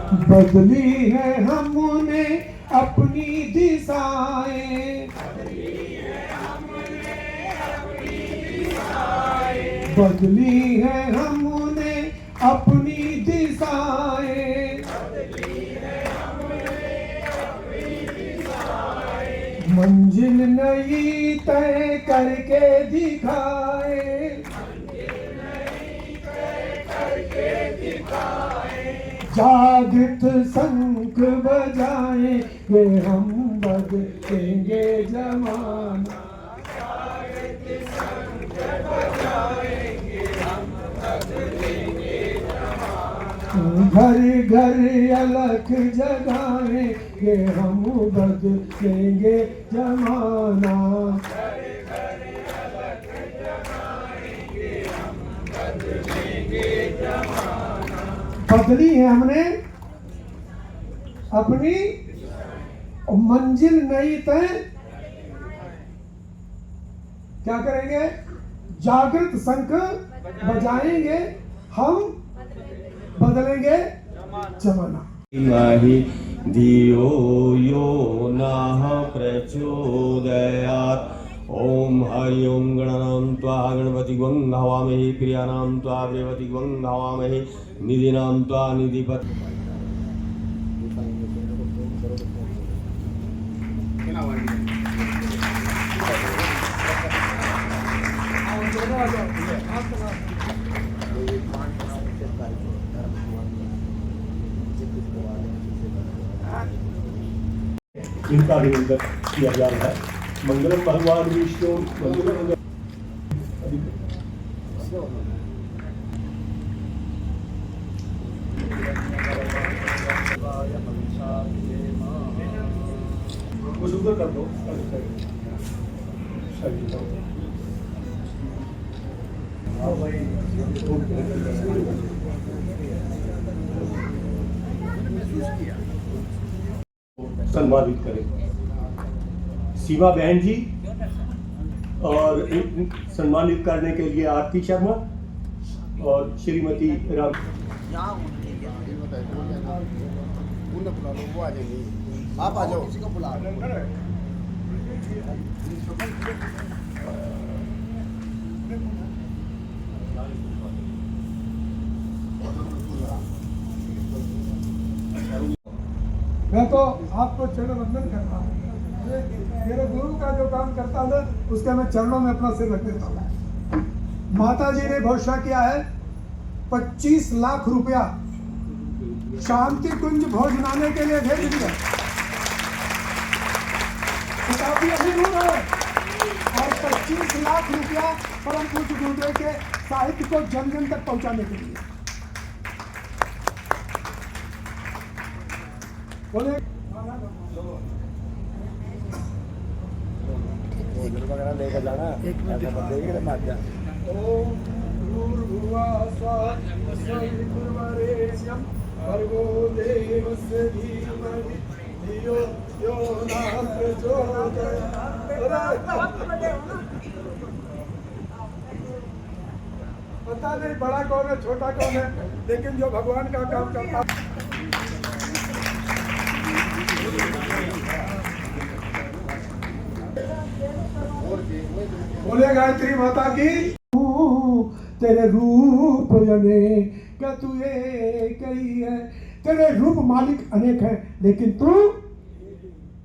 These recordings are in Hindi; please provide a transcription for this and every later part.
बदली है हमने अपनी दिशाएं, बदली है हमने अपनी दिशाएं, मंजिल नई तय करके दिखाए, जागृत शंख बजाएंगे हम, बदलेंगे जमाना, घर घर अलख जगाएंगे हम, बदलेंगे जमाना। बदली है हमने अपनी मंजिल नई तय, क्या करेंगे? जागृत शंख बजाएंगे हम, बदलेंगे जमाना। धियो यो नः प्रचोदयात्। ओम हरि ओम गणानां त्वा गणपतिं हवामहे, प्रियाणां त्वा प्रियपतिं हवामहे, निधीनां त्वा निधिपति। इनका अभिनंदन किया जा रहा है। मंगलम भगवान विष्णु मंगलम। कुछ उधर कर दो। सम्मानित करें सीमा बहन जी, और सम्मानित करने के लिए आरती शर्मा और श्रीमती राम। आप आ जाओ, किसी को बुला मैं तो आपको चरण वंदन कर रहा हूँ। मेरे गुरु का जो काम करता हूँ उसके मैं चरणों में अपना सिर रख देता हूँ। माता जी ने घोषणा किया है 25 लाख रुपया शांति कुंज भोजनालय के लिए भेज दिया। काफी अभिनंदन है। और 25 लाख रुपया परम पूज्य गुरुदेव के साहित्य को जन जन तक पहुंचाने के लिए। बोले वगैरह लेकर जाना, एक मिनट। ओम भूर्भुवः स्वः गुरुवरेण्यं भर्गो देवस्य धीमहि धियो यो नः प्रचोदयात्। पता नहीं बड़ा कौन है छोटा कौन है, लेकिन जो भगवान का काम करता है। बोले गायत्री माता की। तेरे रूप अनेक क्या तू एक ही है, तेरे रूप मालिक अनेक है लेकिन तू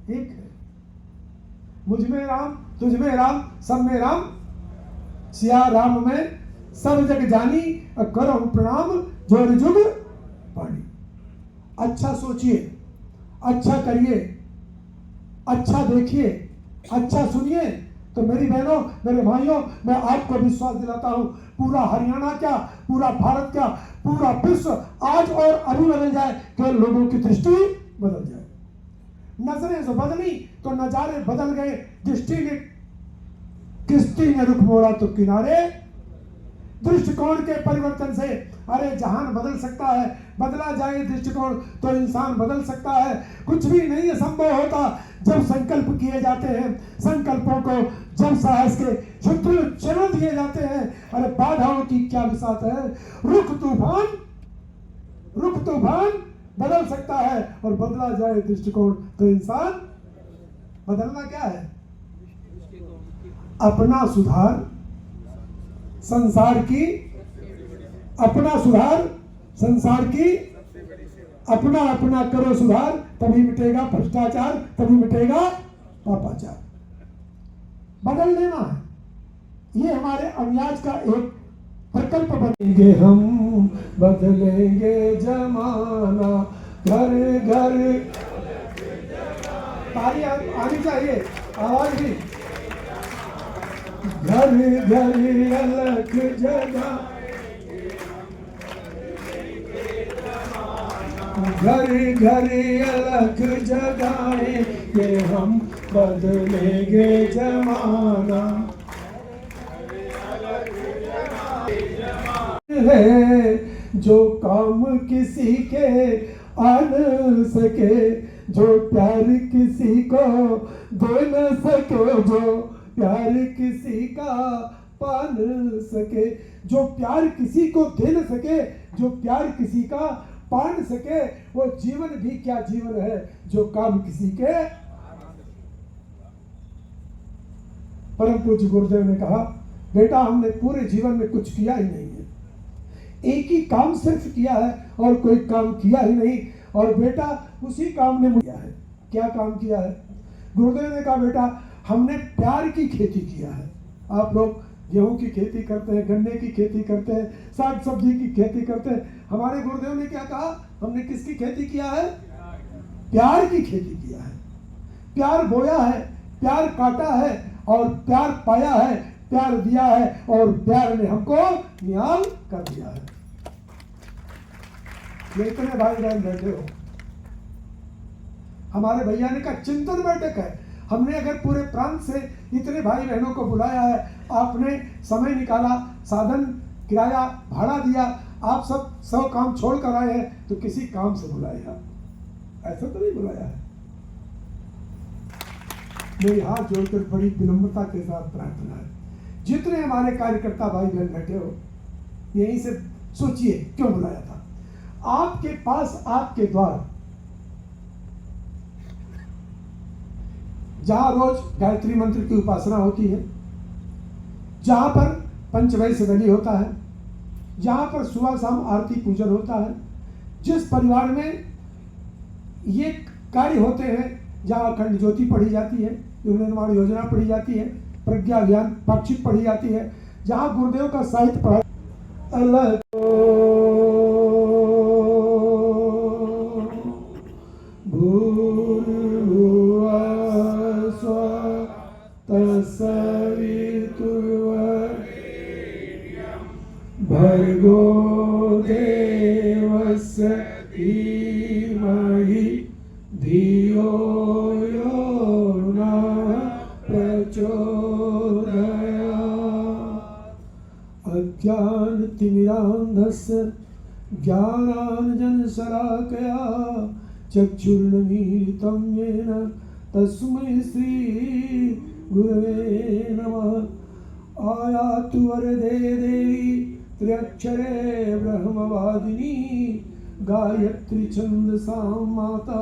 एक है। मुझ में राम, तुझ में राम, सब में राम, सिया राम में सब जग जानी, करो प्रणाम जोर जुग पानी। अच्छा सोचिए, अच्छा करिए, अच्छा देखिए, अच्छा सुनिए। तो मेरी बहनों, मेरे भाइयों, मैं आपको विश्वास दिलाता हूं, पूरा हरियाणा क्या, पूरा भारत क्या, पूरा विश्व आज और अभी बदल जाए कि लोगों की दृष्टि बदल जाए। नजरें जो बदली तो नजारे बदल गए। किश्ती ने रुख मोड़ा तो किनारे। दृष्टिकोण के परिवर्तन से अरे जहान बदल सकता है, बदला जाए दृष्टिकोण तो इंसान बदल सकता है। कुछ भी नहीं असंभव होता जब संकल्प किए जाते हैं। संकल्पों को जब साहस के शत्रु चरण दिए जाते हैं, अरे बाधाओं की क्या विसात है। रुख तूफान बदल सकता है और बदला जाए दृष्टिकोण तो इंसान बदलना क्या है? अपना सुधार संसार की, अपना सुधार संसार की, अपना अपना करो सुधार, तभी मिटेगा भ्रष्टाचार, तभी मिटेगा पापाचार। बदल लेना है, ये हमारे अभियान का एक प्रकल्प बनेंगे हम, बदलेंगे जमाना, घर घर ताली आनी चाहिए, आवाज भी, घर घर अलग जगह, घर घर अलग जगाएंगे हम, बदलेंगे जमाना है। जो काम किसी के आ न सके, जो प्यार किसी को दे न सके, जो प्यार किसी का पा न सके, जो प्यार किसी को दे न सके, जो प्यार किसी का पा न सके, वो जीवन भी क्या जीवन है जो काम किसी के। परम पूज्य गुरुदेव ने कहा, बेटा हमने पूरे जीवन में कुछ किया ही नहीं है, एक ही काम सिर्फ किया है और कोई काम किया ही नहीं, और बेटा उसी काम ने किया है। क्या काम किया है? गुरुदेव ने कहा, बेटा हमने प्यार की खेती किया है। आप लोग गेहूं की खेती करते हैं, गन्ने की खेती करते हैं, साग सब्जी की खेती करते हैं। हमारे गुरुदेव ने क्या कहा? हमने किसकी खेती किया है? प्यार की खेती किया है। प्यार बोया है, प्यार काटा है और प्यार पाया है, प्यार दिया है और प्यार ने हमको निहाल कर दिया है। ये इतने भाई बहन बैठे हो, हमारे भैया ने कहा चिंतन बैठक है। हमने अगर पूरे प्रांत से इतने भाई बहनों को बुलाया है, आपने समय निकाला, साधन किराया भाड़ा दिया, आप सब काम छोड़ कर आए हैं, तो किसी काम से बुलाया, ऐसा तो नहीं बुलाया है। मेरी हाथ जोड़कर बड़ी विनम्रता के साथ प्रार्थना है, जितने हमारे कार्यकर्ता भाई बहन बैठे हो, यहीं से सोचिए क्यों बुलाया था। आपके पास, आपके द्वार, जहां रोज गायत्री मंत्र की उपासना होती है, जहां पर पंचवैश्य बलि होता है, जहां पर सुबह शाम आरती पूजन होता है, जिस परिवार में ये कार्य होते हैं, जहां अखंड ज्योति पढ़ी जाती है, युग निर्माण योजना पढ़ी जाती है, प्रज्ञा अभियान पाक्षिक पढ़ी जाती है, जहां गुरुदेव का साहित्य पढ़ा अल्लाह भर्गो देवस्य धीमहि धियो यो नः प्रचोदयात्। अज्ञानतिमिरान्धस्य ज्ञानाञ्जनशलाकया चक्षुर्मीलितं येन तस्मै श्री गुरवे नमः। आयातु वरदे देवी त्र्यक्षरे ब्रह्मवादिनी गायत्री छन्दसां माता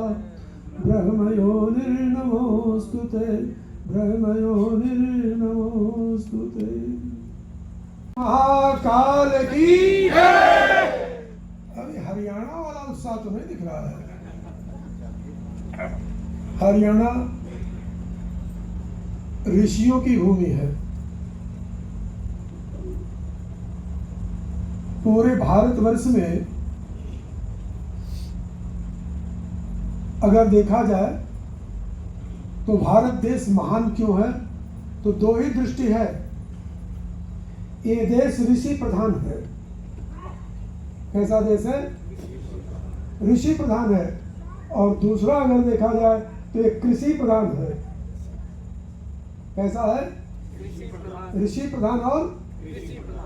ब्रह्मयोनिर्नमोऽस्तुते ब्रह्मयोनिर्नमोऽस्तुते। महाकाल की अरे हरियाणा वाला उत्साह तो नहीं दिख रहा है। हरियाणा ऋषियों की भूमि है। पूरे भारतवर्ष में अगर देखा जाए तो भारत देश महान क्यों है? तो दो ही दृष्टि है। ये देश ऋषि प्रधान है। कैसा देश है? ऋषि प्रधान है। और दूसरा अगर देखा जाए तो ये कृषि प्रधान है। कैसा है? ऋषि प्रधान और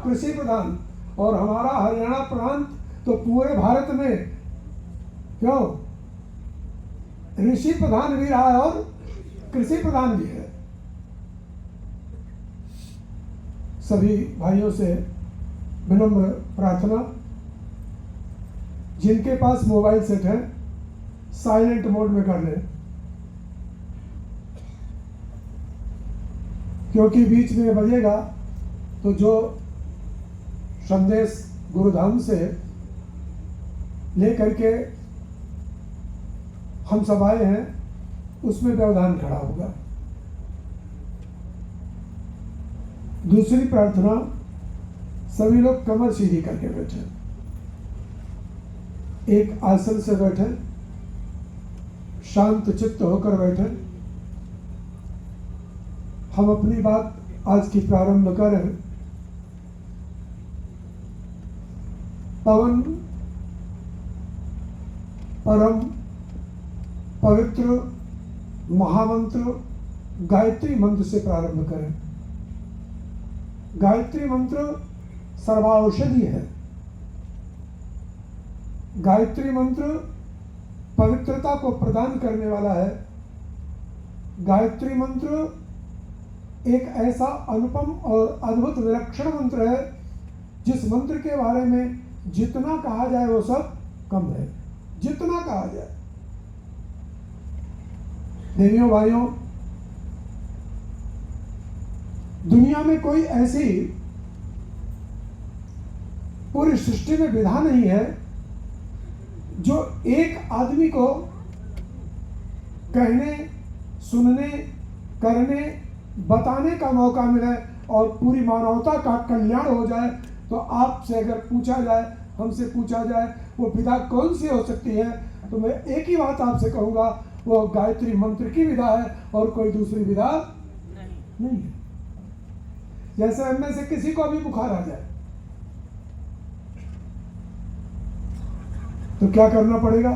कृषि प्रधान। और हमारा हरियाणा प्रांत तो पूरे भारत में क्यों ऋषि प्रधान भी रहा है और कृषि प्रधान भी है। सभी भाइयों से विनम्र प्रार्थना, जिनके पास मोबाइल सेट है साइलेंट मोड में कर लें, क्योंकि बीच में बजेगा तो जो संदेश गुरुधाम से लेकर के हम सब आए हैं उसमें व्यवधान खड़ा होगा। दूसरी प्रार्थना, सभी लोग कमर सीधी करके बैठे, एक आसन से बैठे, शांत चित्त होकर बैठे। हम अपनी बात आज की प्रारंभ करें। पवन परम पवित्र महामंत्र गायत्री मंत्र से प्रारंभ करें। गायत्री मंत्र सर्वौषधि है। गायत्री मंत्र पवित्रता को प्रदान करने वाला है। गायत्री मंत्र एक ऐसा अनुपम और अद्भुत विलक्षण मंत्र है जिस मंत्र के बारे में जितना कहा जाए वो सब कम है। जितना कहा जाए। देवियों भाइयों, दुनिया में कोई ऐसी पूरी सृष्टि में विधा नहीं है जो एक आदमी को कहने, सुनने, करने, बताने का मौका मिले और पूरी मानवता का कल्याण हो जाए। तो आपसे अगर पूछा जाए, हमसे पूछा जाए वो विधा कौन सी हो सकती है, तो मैं एक ही बात आपसे कहूंगा, वो गायत्री मंत्र की विधा है और कोई दूसरी विधा नहीं है। जैसे हम में से किसी को अभी बुखार आ जाए तो क्या करना पड़ेगा?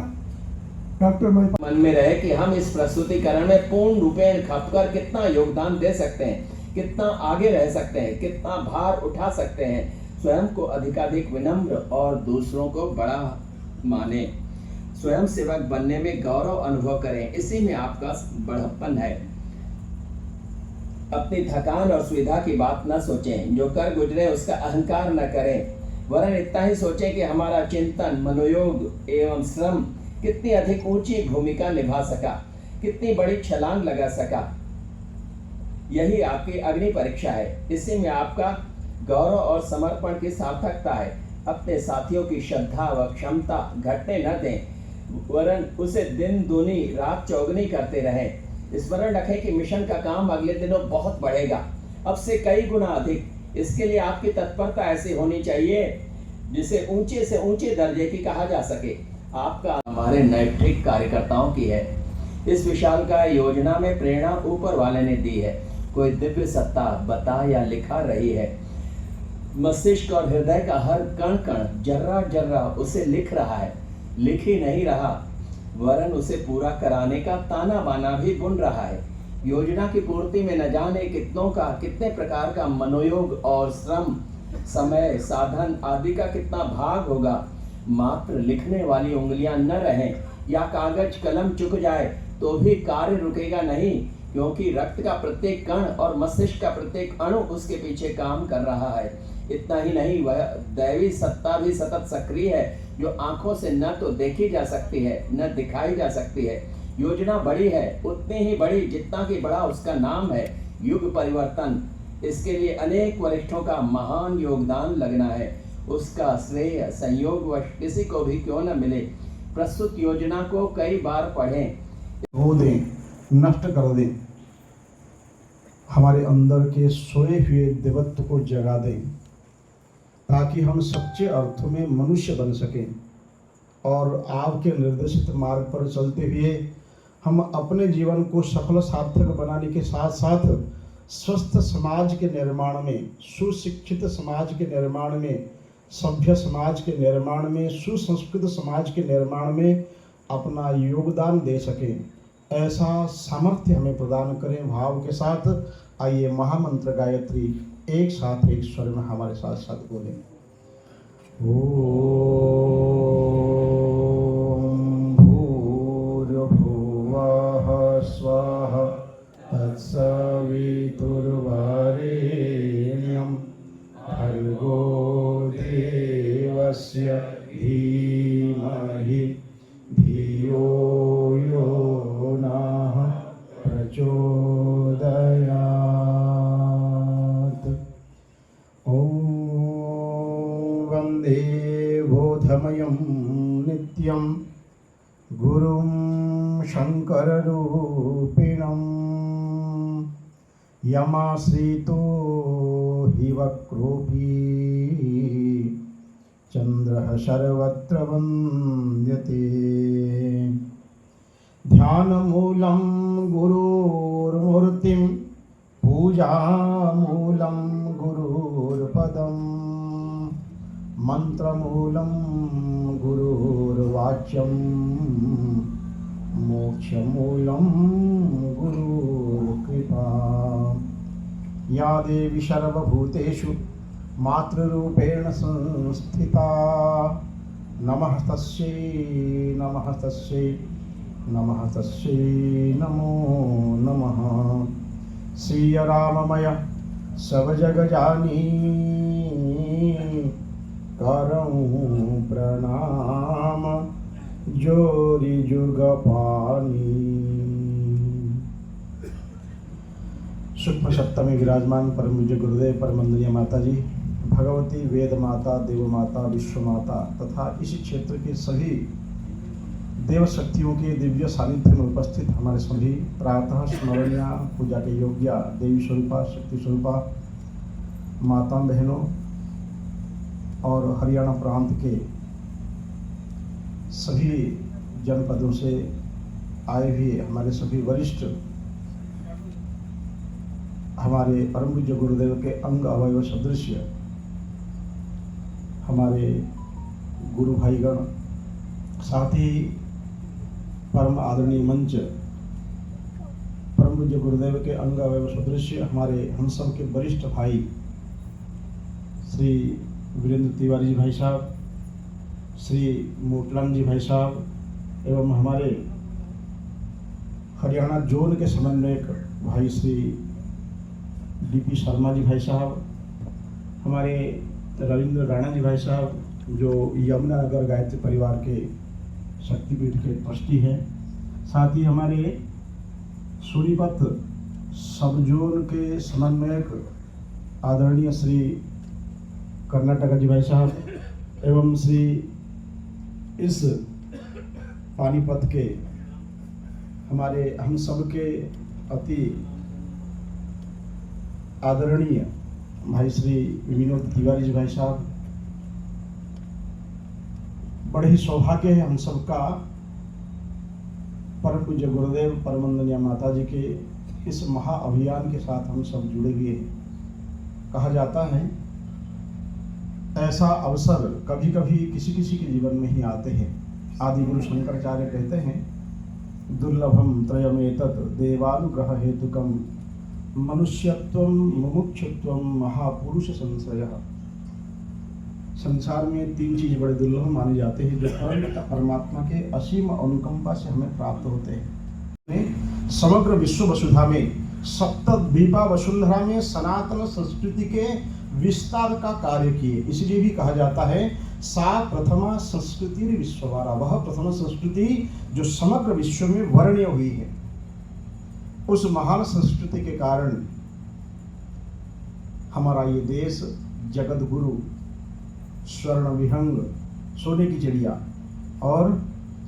डॉक्टर मन में रहे कि हम इस प्रस्तुतिकरण में पूर्ण रूपेण खपकर कितना योगदान दे सकते हैं, कितना आगे रह सकते हैं, कितना भार उठा सकते हैं, स्वयं को अधिकाधिक विनम्र और दूसरों को बड़ा माने, स्वयं सेवक बनने में गौरव अनुभव करें। इसी में आपका बड़प्पन है। अपनी थकान और सुविधा की बात न सोचें, जो कर गुजरे उसका अहंकार न करें, वरन इतना ही सोचें कि हमारा चिंतन, मनोयोग एवं श्रम कितनी अधिक ऊंची भूमिका निभा सका, कितनी बड़ी छलांग लगा सका। यही आपकी अग्नि परीक्षा है। इसी में आपका गौरव और समर्पण की सार्थकता है। अपने साथियों की श्रद्धा व क्षमता घटने न दें, वरन उसे दिन दूनी रात चौगनी करते रहें। स्मरण रखें कि मिशन का काम अगले दिनों बहुत बढ़ेगा, अब से कई गुना अधिक। इसके लिए आपकी तत्परता ऐसी होनी चाहिए जिसे ऊंचे से ऊंचे दर्जे की कहा जा सके। आपका हमारे नैतिक कार्यकर्ताओं की है। इस विशाल का योजना में प्रेरणा ऊपर वाले ने दी है। कोई दिव्य सत्ता बता या लिखा रही है। मस्तिष्क और हृदय का हर कण कण, जर्रा जर्रा उसे लिख रहा है। लिख ही नहीं रहा, वरन उसे पूरा कराने का ताना बाना भी बुन रहा है। योजना की पूर्ति में न जाने कितने प्रकार का मनोयोग और श्रम, समय, साधन आदि का कितना भाग होगा। मात्र लिखने वाली उंगलियां न रहें या कागज कलम चुक जाए तो भी कार्य रुकेगा नहीं, क्योंकि रक्त का प्रत्येक कण और मस्तिष्क का प्रत्येक अणु उसके पीछे काम कर रहा है। इतना ही नहीं, वह दैवी सत्ता भी सतत सक्रिय है, जो आंखों से न तो देखी जा सकती है न दिखाई जा सकती है। योजना बड़ी है, उतनी ही बड़ी जितना कि बड़ा उसका नाम है, युग परिवर्तन। इसके लिए अनेक वरिष्ठों का महान योगदान लगना है। उसका श्रेय संयोगवश किसी को भी क्यों न मिले। प्रस्तुत योजना को कई बार पढ़ें, धो दें, नष्ट कर दें, हमारे अंदर के सोए हुए देवत्व को जगा दें, ताकि हम सच्चे अर्थों में मनुष्य बन सकें और आपके निर्देशित मार्ग पर चलते हुए हम अपने जीवन को सफल सार्थक बनाने के साथ साथ स्वस्थ समाज के निर्माण में, सुशिक्षित समाज के निर्माण में, सभ्य समाज के निर्माण में, सुसंस्कृत समाज के निर्माण में अपना योगदान दे सकें। ऐसा सामर्थ्य हमें प्रदान करें। भाव के साथ आइए महामंत्र गायत्री एक साथ एक स्वर में हमारे साथ साथ बोलें। ओम भूर्भुवः स्वः तत्सवितुर्वरेण्यं भर्गो देवस्य धीमहि धियो स्वयं नित्यं गुरुं शङ्कररूपिणं यमाश्रितो हि वक्रोऽपि चन्द्रः सर्वत्र वन्द्यते। ध्यानमूलं गुरोर्मूर्तिं पूजामूलं गुरोर्पदं मन्त्रमूलं गुरोर्वाच्यं मोक्षमूलं गुरोर्कृपा। या देवी सर्वभूतेषु मातृरूपेण संस्थिता नमः तस्यै नमः तस्यै नमः तस्यै नमो नमः। श्री राममय सब जग जानी करऊं प्रणाम जोरी जुग पानी। सूक्ष्म सप्तमी विराजमान परम पूज्य गुरुदेव परमंदनीय माता जी, भगवती वेद माता, देव माता, विश्व माता तथा इसी क्षेत्र के सभी देव शक्तियों के दिव्य सानिध्य में उपस्थित हमारे सभी प्रातः स्मरणीय पूजा के योग्य देवी स्वरूपा, शक्ति स्वरूपा माता बहनों और हरियाणा प्रांत के सभी जनपदों से आए हुए हमारे सभी वरिष्ठ, हमारे परम पूज्य गुरुदेव के अंग अवयव सदृश्य हमारे गुरु भाईगण, साथ ही परम आदरणीय मंच परम पूज्य गुरुदेव के अंग अवयव सदृश्य हमारे हम सब के वरिष्ठ भाई श्री वीरेंद्र तिवारी जी भाई साहब, श्री मोटलाल जी भाई साहब एवं हमारे हरियाणा जोन के समन्वयक भाई श्री डीपी शर्मा जी भाई साहब, हमारे रविंद्र राणा जी भाई साहब जो यमुनानगर गायत्री परिवार के शक्तिपीठ के ट्रस्टी हैं, साथ ही हमारे सोनीपत सब जोन के समन्वयक आदरणीय श्री कर्नाटक जी भाई साहब एवं श्री इस पानीपत के हमारे हम सब के अति आदरणीय भाई श्री विनोद तिवारी जी भाई साहब। बड़े ही सौभाग्य है हम सबका परम पूज्य गुरुदेव परमंदनीय माता जी के इस महाअभियान के साथ हम सब जुड़े हुए हैं। कहा जाता है ऐसा अवसर कभी कभी किसी किसी के जीवन में ही आते हैं। आदि गुरु शंकराचार्य कहते हैं दुर्लभम त्रयमेतत् देवानुग्रह हेतुकम मनुष्यत्वम मुमुक्षुत्वम महापुरुष संश्रयः। संसार में तीन चीज बड़े दुर्लभ माने जाते हैं जो परमात्मा के असीम अनुकंपा से हमें प्राप्त होते हैं। समग्र विश्व वसुधा में सप्तद्वीपा वसुंधरा में सनातन संस्कृति के विस्तार का कार्य किए, इसलिए भी कहा जाता है सा प्रथमा संस्कृति विश्ववारा, वह प्रथम संस्कृति जो समग्र विश्व में वर्ण्य हुई है। उस महान संस्कृति के कारण हमारा ये देश जगत गुरु, स्वर्ण विहंग, सोने की चिड़िया और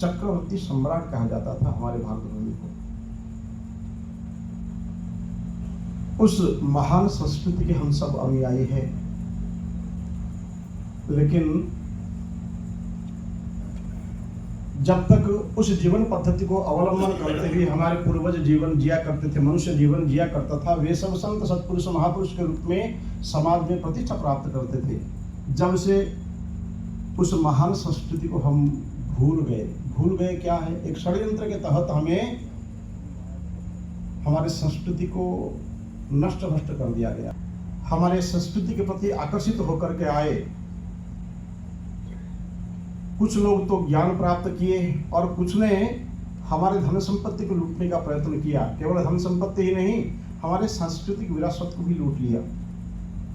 चक्रवर्ती सम्राट कहा जाता था हमारे भारत भूमि को। उस महान संस्कृति के हम सब अनुयायी हैं, लेकिन जब तक उस जीवन पद्धति को अवलंबन करते हुए हमारे पूर्वज जीवन जिया करते थे, मनुष्य जीवन जिया करता था, वे सब संत सत्पुरुष महापुरुष के रूप में समाज में प्रतिष्ठा प्राप्त करते थे। जब से उस महान संस्कृति को हम भूल गए क्या है, एक षड्यंत्र के तहत हमें हमारे संस्कृति को नष्ट भ्रष्ट कर दिया गया। हमारे संस्कृति के प्रति आकर्षित होकर के आए कुछ लोग तो ज्ञान प्राप्त किए और कुछ ने हमारे धन संपत्ति को लूटने का प्रयत्न किया। केवल धन संपत्ति ही नहीं, हमारे सांस्कृतिक विरासत को भी लूट लिया।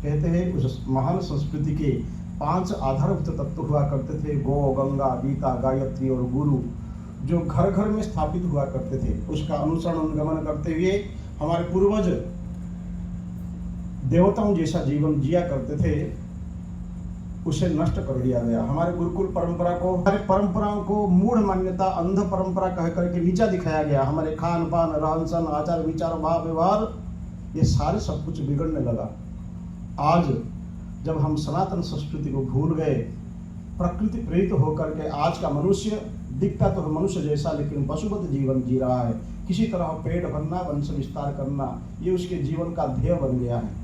कहते हैं उस महान संस्कृति के 5 आधारभूत तत्व हुआ करते थे, गौ, गंगा, गीता, गायत्री और गुरु, जो घर घर में स्थापित हुआ करते थे। उसका अनुसरण अनुगमन करते हुए हमारे पूर्वज देवताओं जैसा जीवन जिया करते थे। उसे नष्ट कर दिया गया। हमारे गुरुकुल परंपरा को, हमारे परंपराओं को मूढ़ मान्यता, अंध परंपरा कह करके नीचा दिखाया गया। हमारे खान पान, रहन सहन, आचार विचार, भाव व्यवहार, ये सारे सब कुछ बिगड़ने लगा। आज जब हम सनातन संस्कृति को भूल गए, प्रकृति प्रेरित होकर के आज का मनुष्य दिखता तो मनुष्य जैसा, लेकिन पशुवत जीवन जी रहा है। किसी तरह पेट भरना, वंश विस्तार करना, ये उसके जीवन का ध्येय बन गया है।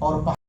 और